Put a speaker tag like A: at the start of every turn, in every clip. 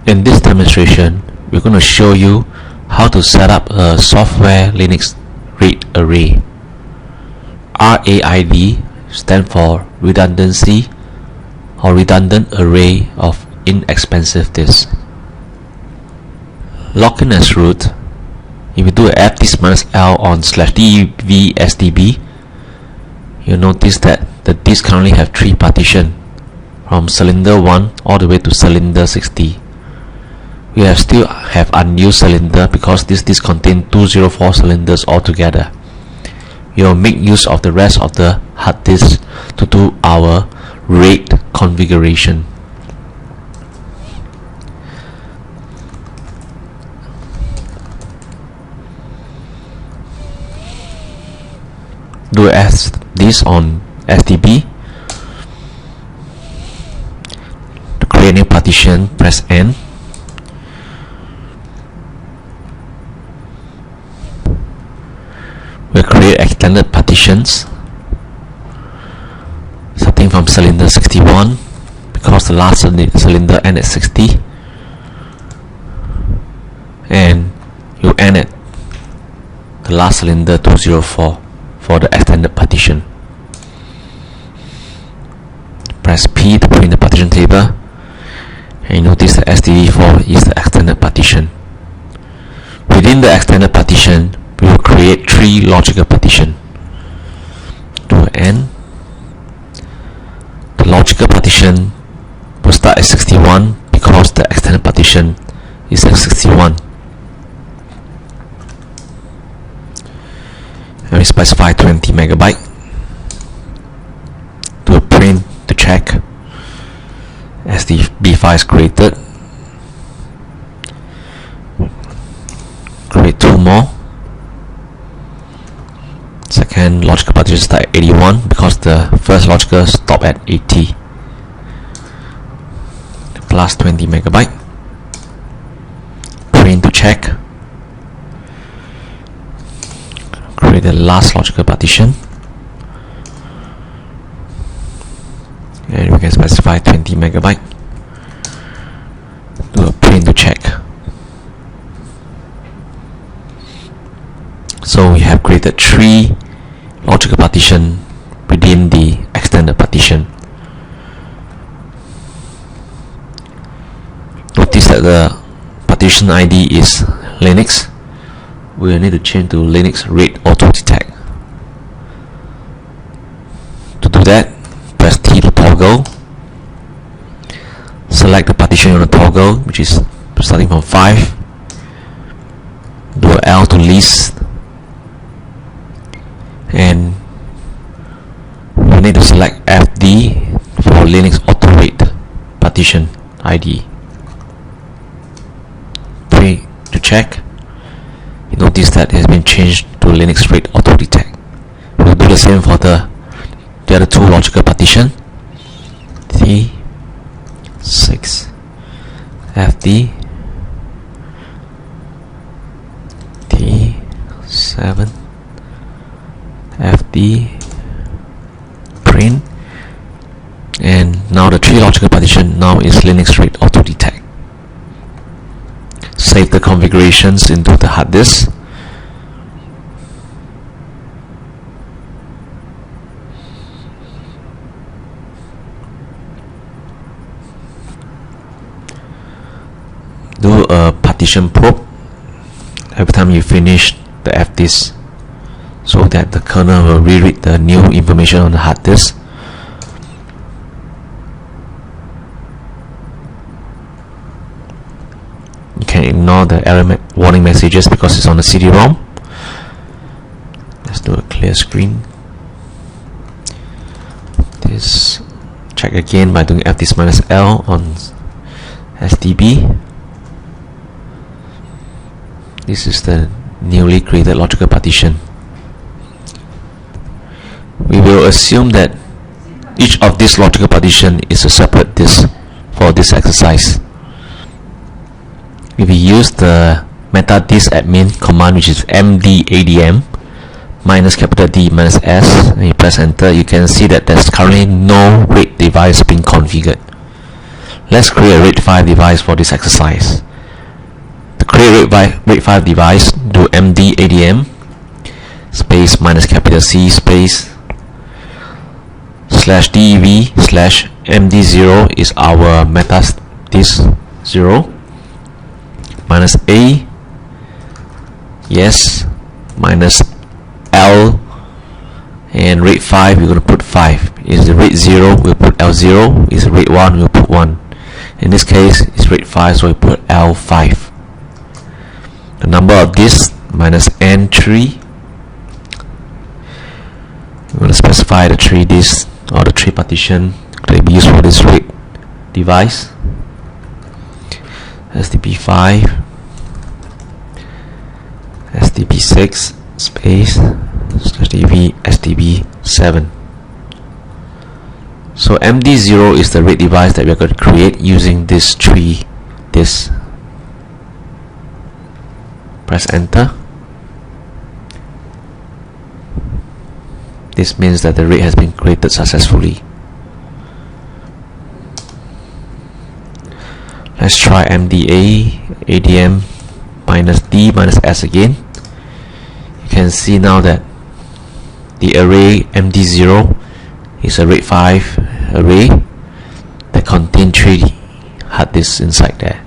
A: In this demonstration, we're going to show you how to set up a software Linux RAID array. RAID stands for redundancy or redundant array of inexpensive disks. Login as root. If you do fdisk-l on /dvsdb, you'll notice that the disk currently have 3 partitions from cylinder 1 all the way to cylinder 60. We still have unused cylinder because this disk contains 204 cylinders altogether. We will make use of the rest of the hard disk to do our RAID configuration. Do this on SDB. To create a new partition, press N. We'll create extended partitions starting from cylinder 61 because the last cylinder end at 60, and you end at the last cylinder 204 for the extended partition. Press P to print the partition table, and you notice that SDB4 is the extended partition. Within the extended partition, we will create 3 logical partitions. Do N. The logical partition will start at 61 because the extended partition is at 61. And we specify 20 megabyte. Do a print to check SDB5 is created. Create 2 more. Second logical partition start at 81 because the first logical stop at 80. Plus 20 megabyte. Print to check. Create the last logical partition, and we can specify 20 megabyte. Do a print to check. So we have created 3 logical partition within the extended partition. Notice that the partition ID is Linux. We will need to change to Linux RAID auto detect. To do that, press T to toggle. Select the partition on the toggle, which is starting from 5. Do a L to list, and we need to select FD for Linux auto RAID partition ID. Pray to check. You notice that it has been changed to Linux RAID auto detect. We'll do the same for the other 2 logical partition. T6 FD T7 FD print, and now the 3 logical partition now is Linux RAID auto detect. Save the configurations into the hard disk. Do a partition probe every time you finish the fdisk, so that the kernel will reread the new information on the hard disk. You can ignore the error warning messages because it's on the CD-ROM. Let's do a clear screen. This check again by doing fdisk-l on SDB. This is the newly created logical partition. We will assume that each of these logical partition is a separate disk for this exercise. If you use the metadiskadmin command, which is mdadm minus capital D minus S, and you press enter, you can see that there's currently no RAID device being configured. Let's create a RAID 5 device for this exercise. To create RAID 5 device, do md_adm space minus capital C space /dev/md0 is our meta disk 0 minus a yes minus L, and RAID 5 we're going to put 5. Is the RAID 0 we'll put L0, is RAID 1 we'll put 1. In this case it's RAID 5, so we put L5. The number of disks minus N3. We're going to specify the 3 disks or the 3 partition that will be used for this RAID device. SDB5, SDB6 space /DB SDB7. So MD0 is the RAID device that we're going to create using this 3 disks. Press enter. This means that the RAID has been created successfully. Let's try mda_adm -d -s again. You can see now that the array md0 is a RAID 5 array that contains 3 hard disks inside there.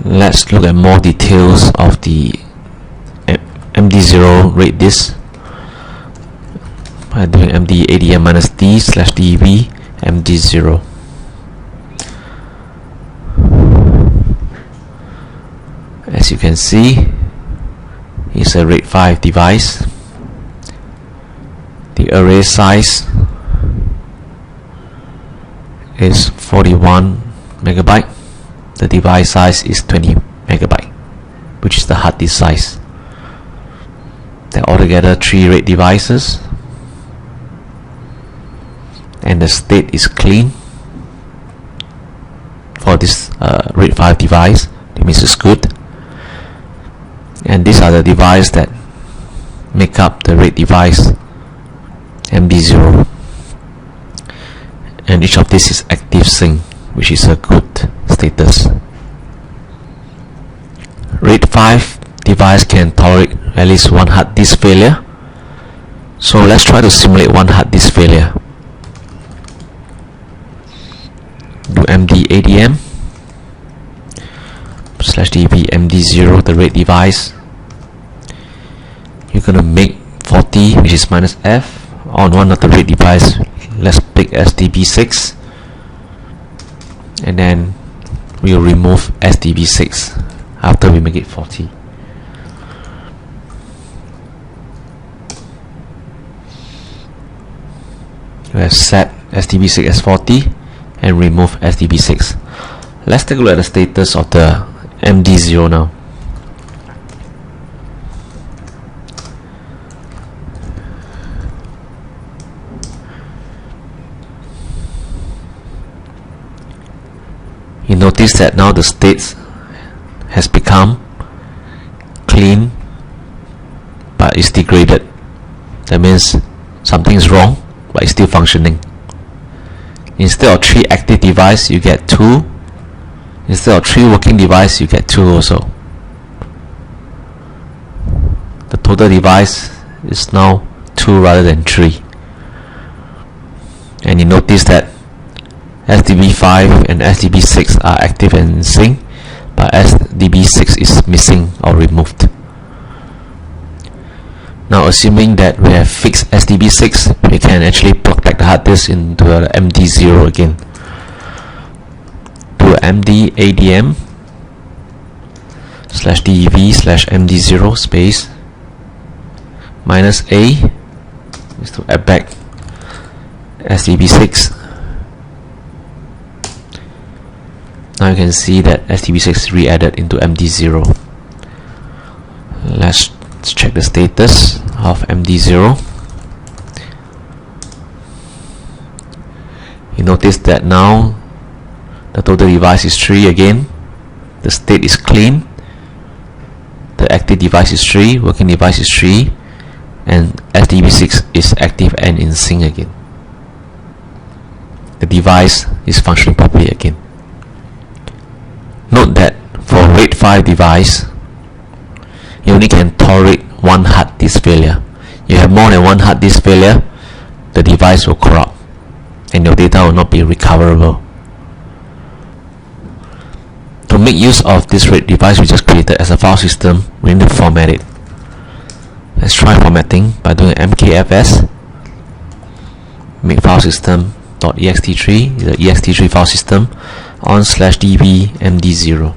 A: Let's look at more details of the md0 RAID disk by doing md_adm -d /db md0. As you can see, it's a RAID 5 device. The array size is 41 megabyte. The device size is 20 megabyte, which is the hard disk size. There are altogether 3 RAID devices, and the state is clean for this RAID 5 device. That means it's good. And these are the devices that make up the RAID device MD0, and each of these is active sync, which is a good status. RAID 5 device can tolerate at least 1 hard disk failure, so let's try to simulate 1 hard disk failure. Do md_adm /db md0, the RAID device. You're gonna make 40, which is -f, on one of the RAID device. Let's pick SDB6, and then we'll remove SDB6 after we make it 40. We have set SDB6 as 40 and remove SDB6. Let's take a look at the status of the MD0 now. You notice that now the state has become clean, but it's degraded. That means something is wrong, but it's still functioning. Instead of 3 active devices, you get 2. Instead of 3 working devices, you get 2 also. The total device is now 2 rather than 3. And you notice that SDB5 and SDB6 are active and in sync, but SDB6 is missing or removed. Now, assuming that we have fixed SDB6, we can actually plug back the hard disk into the MD0 again. Do md_adm /dev/md0 space -a is to add back SDB6. Now you can see that SDB6 is re-added into MD0. Let's check the status of MD0. You notice that now the total device is 3 again. The state is clean. The active device is 3, working device is 3, and SDB6 is active and in sync again. the device is functioning properly again. Note that for RAID 5 device, you only can tolerate one hard disk failure. You have more than one hard disk failure, the device will corrupt and your data will not be recoverable. To make use of this RAID device we just created as a file system, we need to format it. Let's try formatting by doing mkfs make file system.ext3, the ext3 file system on /db md0.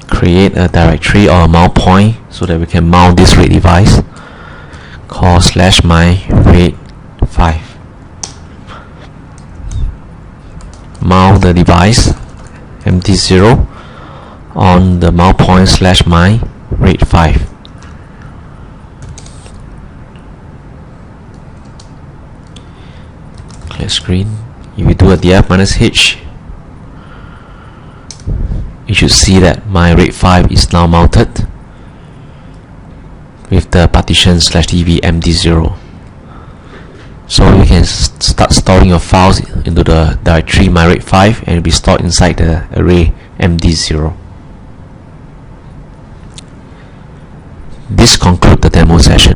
A: Create a directory or a mount point so that we can mount this RAID device. Call /my RAID5. Mount the device md0 on the mount point /my RAID5. Clear screen. If you do a df-h, you should see that my RAID5 is now mounted with the partition /db md0. So you can start storing your files into the directory my RAID5 and it will be stored inside the array md0. This concludes the demo session.